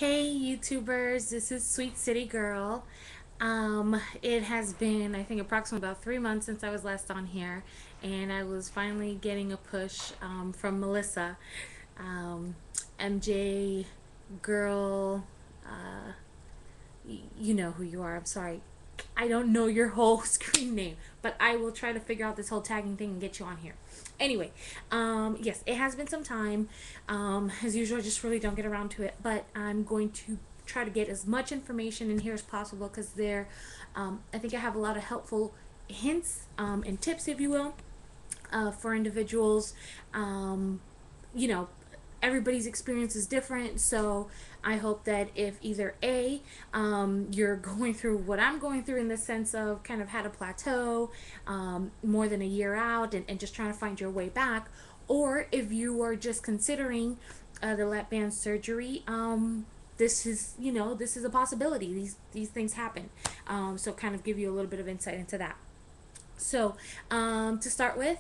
Hey YouTubers, this is Sweet City Girl. It has been, I think, approximately about 3 months since I was last on here, and I was finally getting a push from Melissa. Um, MJ Girl, uh, you know who you are. I'm sorry. I don't know your whole screen name, but I will try to figure out this whole tagging thing and get you on here. Anyway, yes, it has been some time. As usual, I just really don't get around to it, but I'm going to try to get as much information in here as possible because I think I have a lot of helpful hints and tips, if you will, for individuals. Um, you know, everybody's experience is different, so I hope that if either you're going through what I'm going through in the sense of kind of had a plateau, more than a year out, and just trying to find your way back, or if you are just considering the lap band surgery, this is a possibility. These things happen, so kind of give you a little bit of insight into that. So, to start with,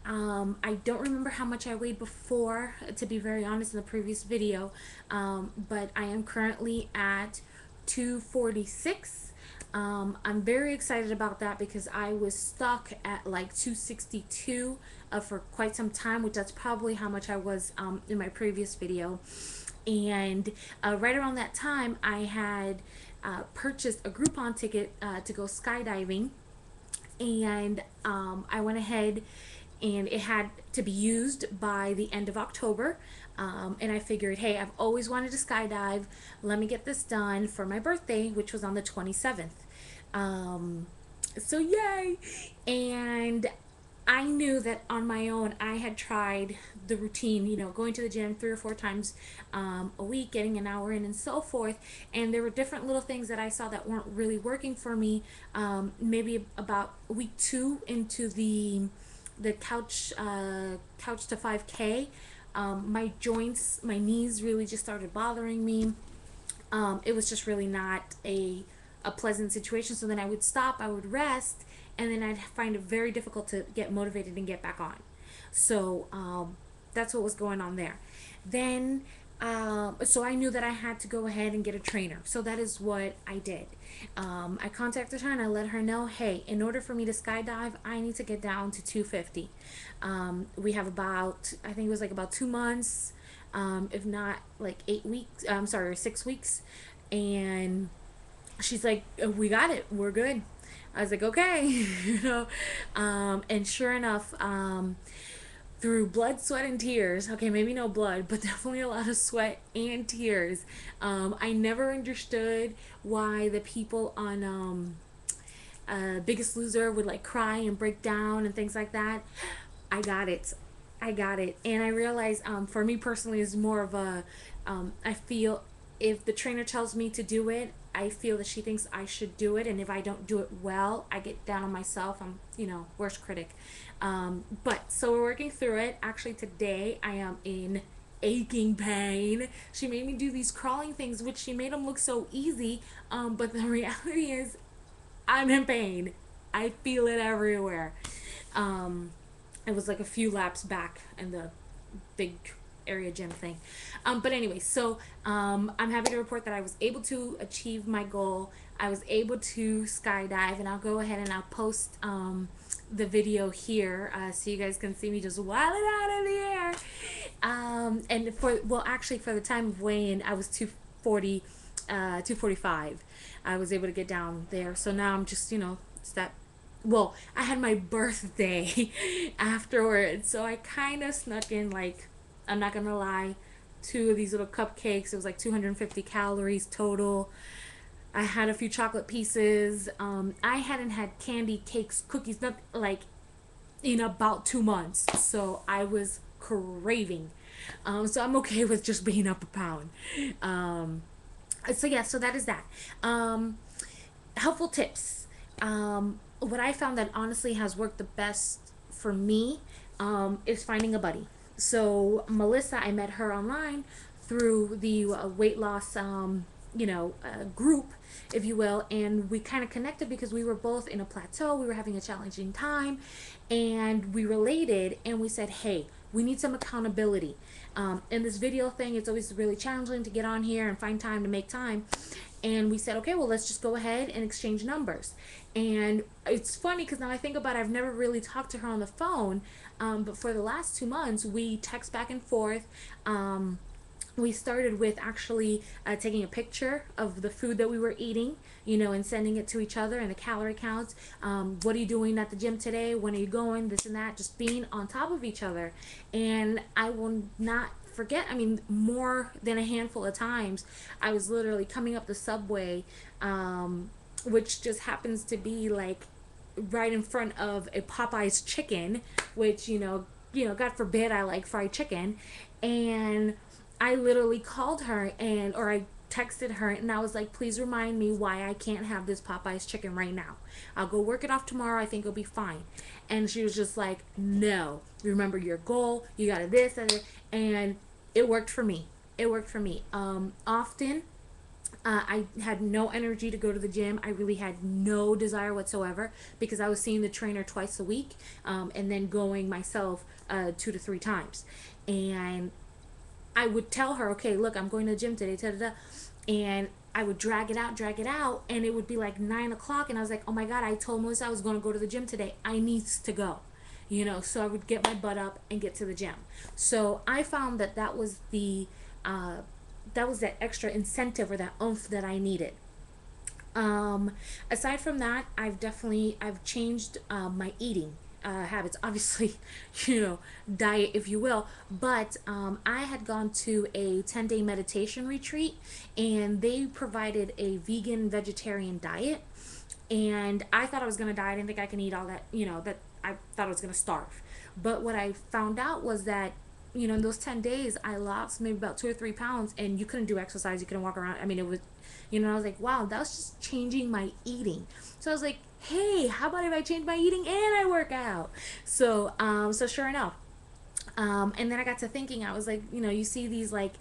I don't remember how much I weighed before, to be very honest, in the previous video, but I am currently at 246. I'm very excited about that because I was stuck at like 262 for quite some time, which that's probably how much I was in my previous video. And right around that time, I had purchased a Groupon ticket to go skydiving, and I went ahead and it had to be used by the end of October. And I figured, hey, I've always wanted to skydive. Let me get this done for my birthday, which was on the 27th. Um, so, yay! And I knew that on my own, I had tried the routine, going to the gym 3 or 4 times a week, getting an hour in, and so forth. And there were different little things that I saw that weren't really working for me. Maybe about week 2 into the couch to 5K, my joints, my knees really just started bothering me. It was just really not a pleasant situation. So then I would stop, I would rest, and then I'd find it very difficult to get motivated and get back on. So that's what was going on there. Then, so I knew that I had to go ahead and get a trainer. So that is what I did. I contacted her and I let her know, hey, in order for me to skydive, I need to get down to 250. We have about, I think it was like about 2 months, if not like 8 weeks. I'm sorry, 6 weeks. And she's like, we got it, we're good. I was like, okay. And sure enough, through blood, sweat, and tears, okay, maybe no blood, but definitely a lot of sweat and tears, I never understood why the people on Biggest Loser would like cry and break down and things like that. I got it. I got it. And I realized, for me personally, is more of I feel if the trainer tells me to do it, I feel that she thinks I should do it. And if I don't do it well, I get down on myself. I'm, worst critic. But so we're working through it. Actually, today I am in aching pain. She made me do these crawling things, which she made them look so easy. But the reality is, I'm in pain. I feel it everywhere. Um, it was like a few laps back in the big area gym thing. But anyway, so I'm happy to report that I was able to achieve my goal. I was able to skydive, and I'll go ahead and I'll post the video here so you guys can see me just wilding out in the air. And actually, for the time of weigh-in, I was 245. I was able to get down there. So now I'm just, it's that. Well, I had my birthday afterwards, so I kind of snuck in, like, I'm not gonna lie, 2 of these little cupcakes. It was like 250 calories total. I had a few chocolate pieces. I hadn't had candy, cakes, cookies, nothing like in about 2 months, so I was craving. So I'm okay with just being up a pound. Um, so yeah, so that is that. Helpful tips. What I found that honestly has worked the best for me is finding a buddy. So Melissa, I met her online through the weight loss, group, if you will, and we kind of connected because we were both in a plateau. We were having a challenging time, and we related, and we said, hey, we need some accountability. in this video thing, it's always really challenging to get on here and find time to make time. And we said, okay, well, let's just go ahead and exchange numbers. And it's funny because now I think about it, I've never really talked to her on the phone, but for the last 2 months, we text back and forth. We started with actually taking a picture of the food that we were eating, and sending it to each other and the calorie counts. What are you doing at the gym today? When are you going? This and that. Just being on top of each other. And I will not forget, I mean, more than a handful of times, I was literally coming up the subway, which just happens to be like right in front of a Popeye's chicken, which, God forbid I like fried chicken. And I literally called her or I texted her and I was like, please remind me why I can't have this Popeye's chicken right now. I'll go work it off tomorrow. I think it'll be fine. And she was just like, no, remember your goal. You got to this and it worked for me. It worked for me. Often I had no energy to go to the gym. I really had no desire whatsoever because I was seeing the trainer twice a week, and then going myself 2 to 3 times. And I would tell her, okay, look, I'm going to the gym today, and I would drag it out, and it would be like 9 o'clock, and I was like, oh my God, I told Melissa I was going to go to the gym today. I needs to go, so I would get my butt up and get to the gym. So I found that was that extra incentive or that oomph that I needed. Aside from that, I've changed my eating habits, obviously, diet, if you will. But I had gone to a 10-day meditation retreat, and they provided a vegan vegetarian diet. And I thought I was going to die. I didn't think I can eat all that, that I thought I was going to starve. But what I found out was that, in those 10 days, I lost maybe about 2 or 3 pounds, and you couldn't do exercise. You couldn't walk around. I mean, it was, I was like, wow, that was just changing my eating. So I was like, hey, how about if I change my eating and I work out? So sure enough. And then I got to thinking, I was like, you see these like,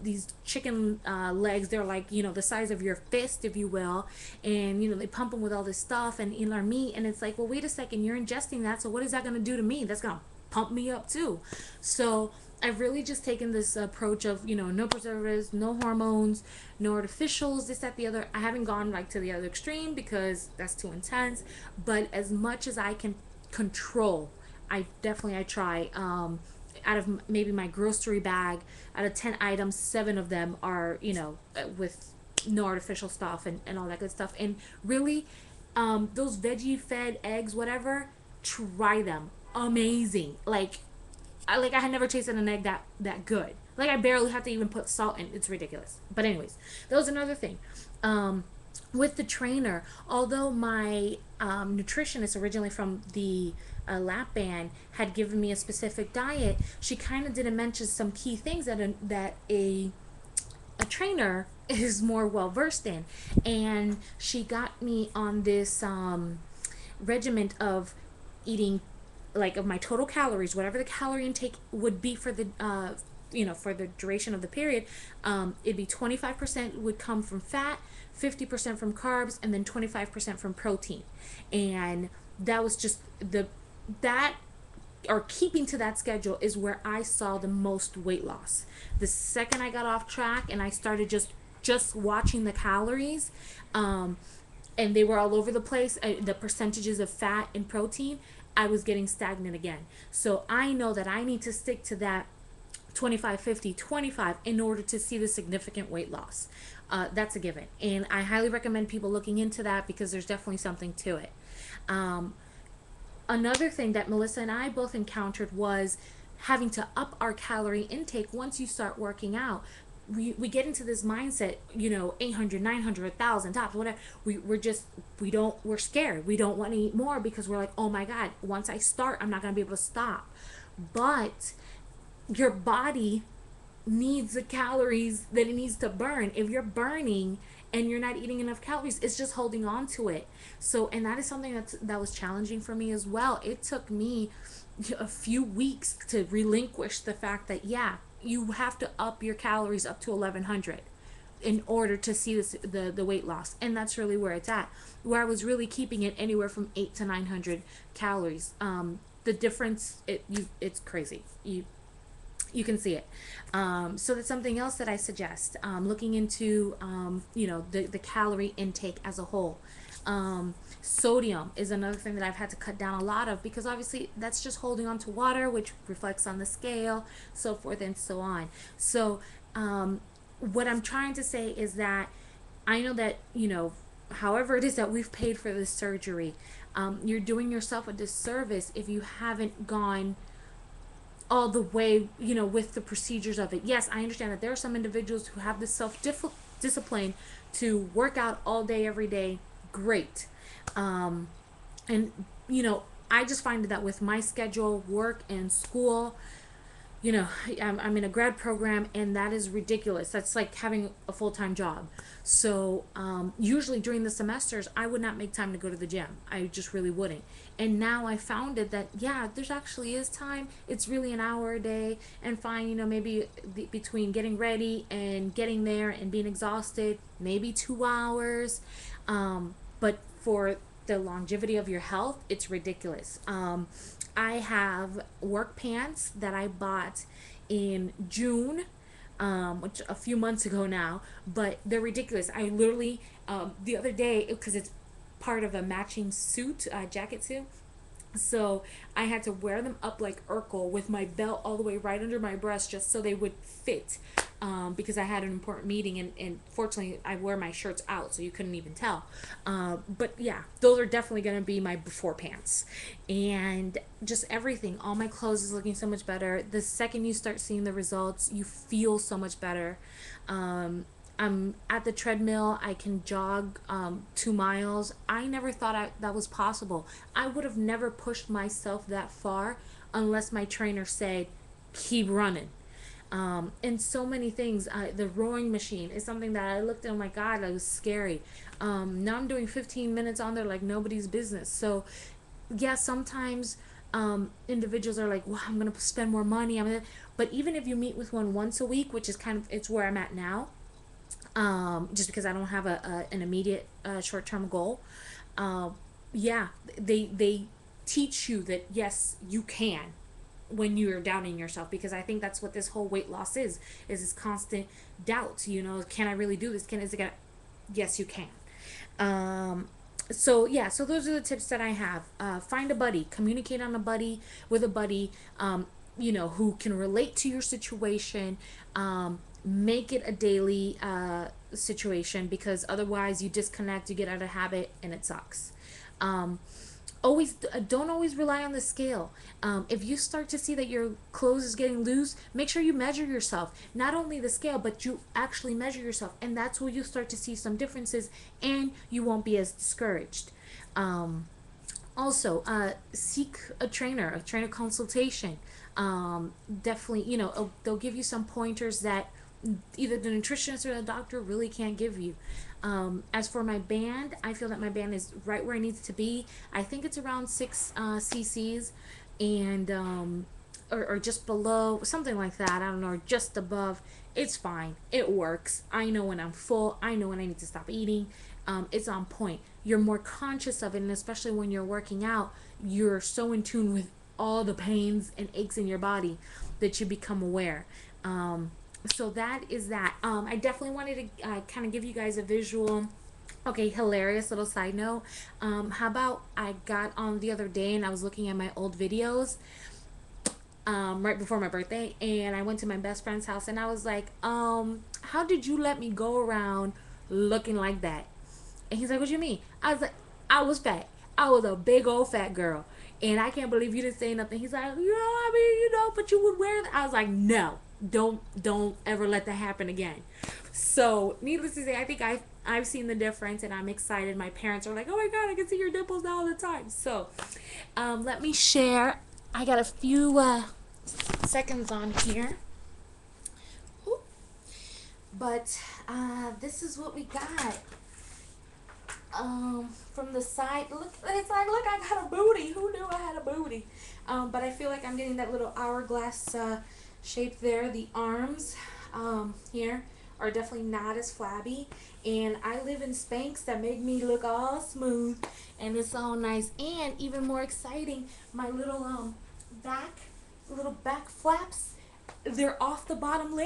these chicken legs, they're like, the size of your fist, if you will. And, they pump them with all this stuff and in our meat. And it's like, well, wait a second, you're ingesting that. So what is that going to do to me? That's going to pump me up too. So I've really just taken this approach of, no preservatives, no hormones, no artificials, this, that, the other. I haven't gone like to the other extreme because that's too intense. But as much as I can control, I try. Out of maybe my grocery bag, out of 10 items, 7 of them are, with no artificial stuff and all that good stuff. And really, those veggie fed eggs, whatever, try them. Amazing. Like I had never tasted an egg that good. Like I barely have to even put salt in. It's ridiculous. But anyways, that was another thing. With the trainer, although my nutritionist originally from the lap band had given me a specific diet, she kind of didn't mention some key things that a trainer is more well versed in, and she got me on this regiment of eating, like, of my total calories, whatever the calorie intake would be for the for the duration of the period. It'd be 25% would come from fat, 50% from carbs, and then 25% from protein. And that was just keeping to that schedule is where I saw the most weight loss. The second I got off track and I started just watching the calories, and they were all over the place, the percentages of fat and protein, I was getting stagnant again. So I know that I need to stick to that 25, 50, 25 in order to see the significant weight loss. That's a given. And I highly recommend people looking into that because there's definitely something to it. Another thing that Melissa and I both encountered was having to up our calorie intake once you start working out. We get into this mindset, 800, 900, 1,000 tops, whatever. We're scared. We don't want to eat more because we're like, oh my God, once I start, I'm not going to be able to stop. But your body needs the calories that it needs to burn. If you're burning and you're not eating enough calories, it's just holding on to it. So, and that is something that was challenging for me as well. It took me a few weeks to relinquish the fact that, yeah, you have to up your calories up to 1,100 in order to see the weight loss. And that's really where it's at, where I was really keeping it anywhere from 800 to 900 calories. The difference, it's crazy. you can see it. So that's something else that I suggest, looking into, the calorie intake as a whole. Sodium is another thing that I've had to cut down a lot of, because obviously that's just holding on to water, which reflects on the scale, so forth and so on. So what I'm trying to say is that I know that, however it is that we've paid for this surgery, you're doing yourself a disservice if you haven't gone all the way, with the procedures of it. Yes, I understand that there are some individuals who have the self discipline to work out all day, every day. Great. And, I just find that with my schedule, work and school, I'm in a grad program, and that is ridiculous. That's like having a full-time job. So usually during the semesters, I would not make time to go to the gym. I just really wouldn't. And now I found it that, yeah, there's actually is time. It's really an hour a day, and fine, maybe between getting ready and getting there and being exhausted, maybe 2 hours. But for the longevity of your health, it's ridiculous. I have work pants that I bought in June, which a few months ago now, but they're ridiculous. I literally, the other day, because it's part of a matching suit, jacket suit, so I had to wear them up like Urkel with my belt all the way right under my breast just so they would fit, because I had an important meeting, and fortunately I wear my shirts out so you couldn't even tell. But yeah, those are definitely going to be my before pants. And just everything, all my clothes is looking so much better. The second you start seeing the results, you feel so much better. I'm at the treadmill. I can jog 2 miles. I never thought that was possible. I would have never pushed myself that far unless my trainer said, keep running. And so many things. The rowing machine is something that I looked at, oh my God, that was scary. Now I'm doing 15 minutes on there like nobody's business. So yeah, sometimes individuals are like, well, I'm going to spend more money. But even if you meet with one once a week, which is it's where I'm at now, just because I don't have an immediate short-term goal. Yeah, they teach you that yes, you can, when you're doubting yourself, because I think that's what this whole weight loss is this constant doubt. Can I really do this? Is it gonna? Yes, you can. So yeah, so those are the tips that I have. Find a buddy, communicate on a buddy with a buddy, who can relate to your situation. Make it a daily situation, because otherwise you disconnect, you get out of habit, and it sucks. Always don't always rely on the scale. If you start to see that your clothes is getting loose, make sure you measure yourself. Not only the scale, but you actually measure yourself, and that's where you start to see some differences, and you won't be as discouraged. Also, seek a trainer consultation. Definitely, they'll give you some pointers that either the nutritionist or the doctor really can't give you. As for my band, I feel that my band is right where it needs to be. I think it's around 6 cc's, and or just below, something like that. I don't know, or just above. It's fine. It works. I know when I'm full. I know when I need to stop eating. It's on point. You're more conscious of it, and especially when you're working out, you're so in tune with all the pains and aches in your body that you become aware. So that is that. I definitely wanted to kind of give you guys a visual. Okay, hilarious little side note. How about I got on the other day and I was looking at my old videos right before my birthday, and I went to my best friend's house and I was like, how did you let me go around looking like that? And he's like, what do you mean? I was like, I was fat. I was a big old fat girl. And I can't believe you didn't say nothing. He's like, but you would wear that. I was like, no, don't ever let that happen again. So needless to say, I think I've seen the difference, and I'm excited. My parents are like, oh my God, I can see your nipples now all the time. So let me share. I got a few seconds on here. Ooh. But this is what we got. From the side, look, it's like, look, I got a booty. Who knew I had a booty? But I feel like I'm getting that little hourglass shape there. The arms here are definitely not as flabby, and I live in Spanx that make me look all smooth, and it's all nice. And even more exciting, my little back flaps they're off the bottom layer.